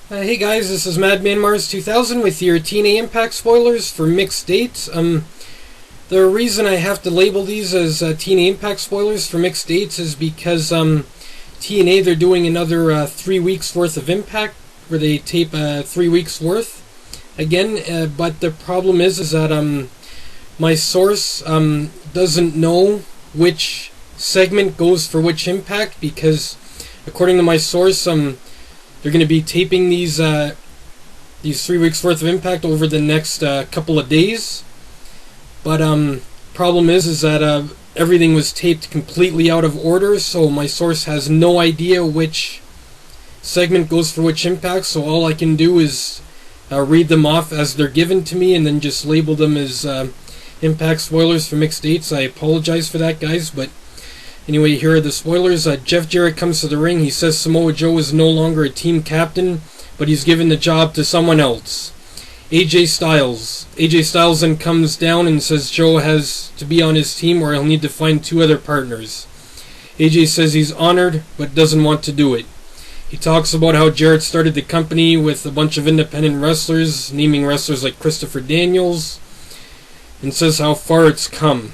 Hey guys, this is Madman Mars 2000 with your TNA Impact spoilers for mixed dates. The reason I have to label these as TNA Impact spoilers for mixed dates is because TNA, they're doing another 3 weeks worth of Impact, where they tape 3 weeks worth again. But the problem is that my source doesn't know which segment goes for which Impact, because according to my source, they're going to be taping these 3 weeks worth of Impact over the next couple of days. But problem is that everything was taped completely out of order, so my source has no idea which segment goes for which Impact. So all I can do is read them off as they're given to me, and then just label them as Impact spoilers for mixed dates. I apologize for that, guys, but anyway, here are the spoilers. Jeff Jarrett comes to the ring. He says Samoa Joe is no longer a team captain, but he's given the job to someone else. AJ Styles then comes down and says Joe has to be on his team or he'll need to find 2 other partners. AJ says he's honored, but doesn't want to do it. He talks about how Jarrett started the company with a bunch of independent wrestlers, naming wrestlers like Christopher Daniels, and says how far it's come.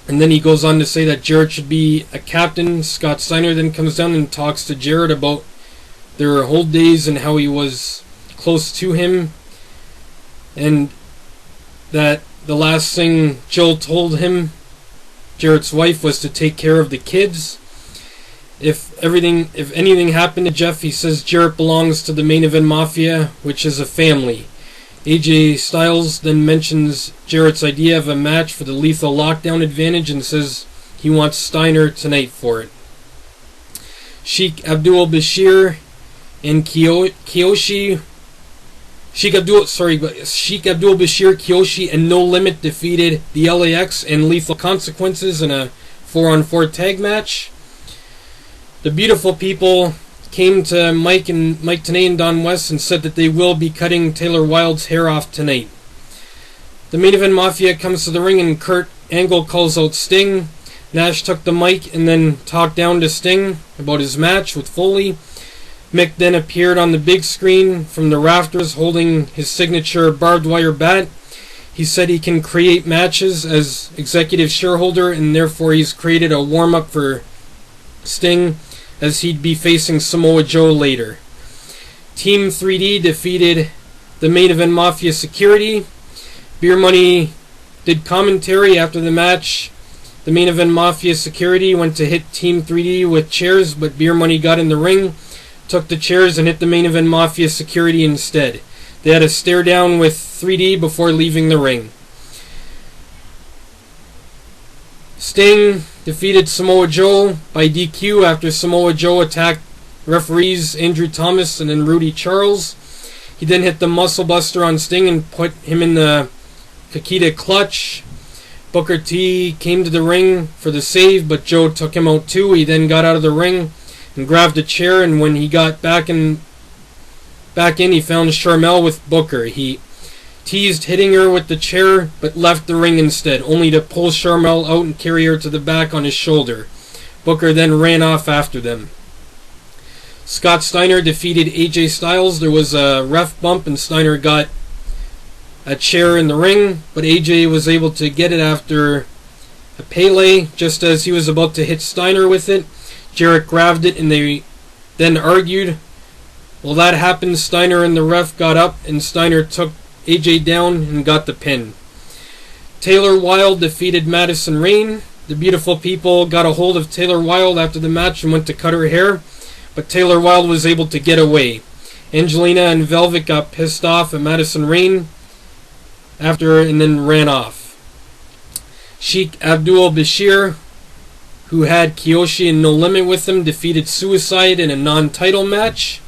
And then he goes on to say that Jarrett should be a captain. Scott Steiner then comes down and talks to Jarrett about their old days and how he was close to him, and that the last thing Jill told him, Jarrett's wife, was to take care of the kids. If anything happened to Jeff, he says Jarrett belongs to the Main Event Mafia, which is a family. AJ Styles then mentions Jarrett's idea of a match for the Lethal Lockdown advantage and says he wants Steiner tonight for it. Sheikh Abdul Bashir and Kiyoshi and No Limit defeated the LAX and Lethal Consequences in a 4-on-4 tag match. The Beautiful People came to Mike Tenay and Don West and said that they will be cutting Taylor Wilde's hair off tonight. The Main Event Mafia comes to the ring and Kurt Angle calls out Sting. Nash took the mic and then talked down to Sting about his match with Foley. Mick then appeared on the big screen from the rafters holding his signature barbed wire bat. He said he can create matches as executive shareholder, and therefore he's created a warm-up for Sting, as he'd be facing Samoa Joe later. Team 3D defeated the Main Event Mafia Security. Beer Money did commentary after the match. The Main Event Mafia Security went to hit Team 3D with chairs, but Beer Money got in the ring, took the chairs, and hit the Main Event Mafia Security instead. They had a stare down with 3D before leaving the ring. Sting defeated Samoa Joe by DQ after Samoa Joe attacked referees Andrew Thomas and then Rudy Charles. He then hit the Muscle Buster on Sting and put him in the Kakita Clutch. Booker T came to the ring for the save, but Joe took him out too. He then got out of the ring and grabbed a chair, and when he got back in, he found Sharmell with Booker. He teased hitting her with the chair, but left the ring instead, only to pull Sharmell out and carry her to the back on his shoulder. Booker then ran off after them. Scott Steiner defeated AJ Styles. There was a ref bump and Steiner got a chair in the ring, but AJ was able to get it after a Pele. Just as he was about to hit Steiner with it, Jarrett grabbed it and they then argued. While that happened, Steiner and the ref got up and Steiner took AJ down and got the pin. Taylor Wilde defeated Madison Rayne. The Beautiful People got a hold of Taylor Wilde after the match and went to cut her hair, but Taylor Wilde was able to get away. Angelina and Velvet got pissed off at Madison Rayne after and then ran off. Sheikh Abdul Bashir, who had Kiyoshi and No Limit with him, defeated Suicide in a non-title match.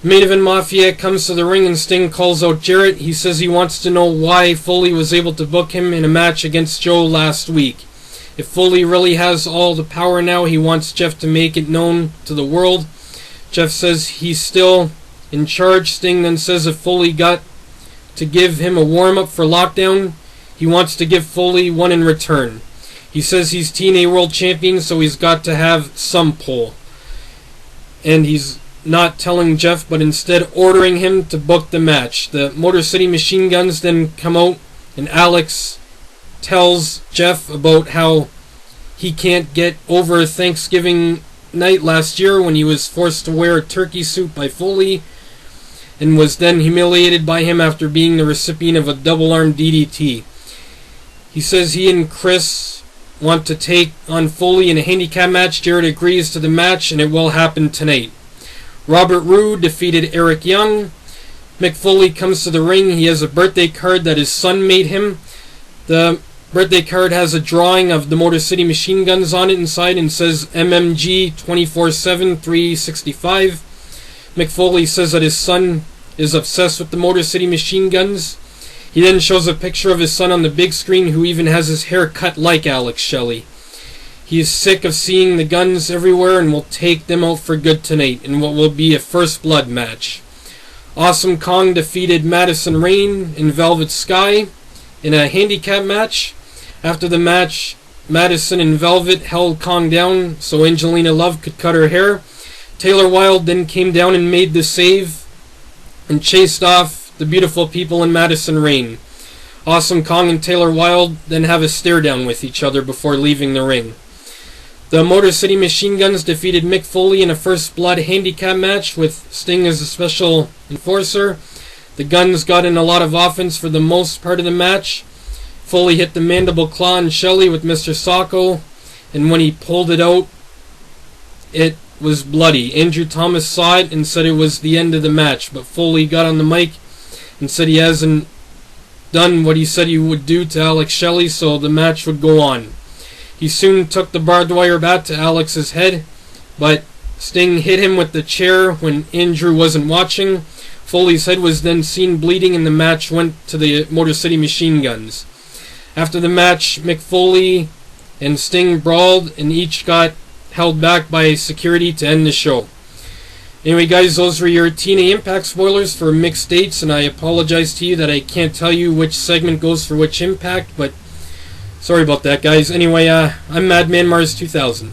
Main Event Mafia comes to the ring and Sting calls out Jarrett. He says he wants to know why Foley was able to book him in a match against Joe last week. If Foley really has all the power now, he wants Jeff to make it known to the world. Jeff says he's still in charge. Sting then says if Foley got to give him a warm-up for Lockdown, he wants to give Foley one in return. He says he's TNA World Champion, so he's got to have some pull. And not telling Jeff, but instead ordering him to book the match. The Motor City Machine Guns then come out, and Alex tells Jeff about how he can't get over Thanksgiving night last year when he was forced to wear a turkey suit by Foley, and was then humiliated by him after being the recipient of a double-arm DDT. He says he and Chris want to take on Foley in a handicap match. Jarrett agrees to the match, and it will happen tonight. Robert Roode defeated Eric Young. Mick Foley comes to the ring. He has a birthday card that his son made him. The birthday card has a drawing of the Motor City Machine Guns on it inside and says MMG 24/7 365. Mick Foley says that his son is obsessed with the Motor City Machine Guns. He then shows a picture of his son on the big screen, who even has his hair cut like Alex Shelley. He is sick of seeing the guns everywhere and will take them out for good tonight in what will be a first blood match. Awesome Kong defeated Madison Rain and Velvet Sky in a handicap match. After the match, Madison and Velvet held Kong down so Angelina Love could cut her hair. Taylor Wilde then came down and made the save and chased off the beautiful people in Madison Rain. Awesome Kong and Taylor Wilde then have a stare down with each other before leaving the ring. The Motor City Machine Guns defeated Mick Foley in a first blood handicap match with Sting as a special enforcer. The Guns got in a lot of offense for the most part of the match. Foley hit the mandible claw on Shelley with Mr. Socko, and when he pulled it out, it was bloody. Andrew Thomas saw it and said it was the end of the match, but Foley got on the mic and said he hasn't done what he said he would do to Alex Shelley, so the match would go on. He soon took the barbed wire bat to Alex's head, but Sting hit him with the chair when Andrew wasn't watching. Foley's head was then seen bleeding, and the match went to the Motor City Machine Guns. After the match, Mick Foley and Sting brawled, and each got held back by security to end the show. Anyway, guys, those were your TNA Impact spoilers for mixed dates, and I apologize to you that I can't tell you which segment goes for which Impact, but sorry about that, guys. Anyway, I'm Madman Mars 2000.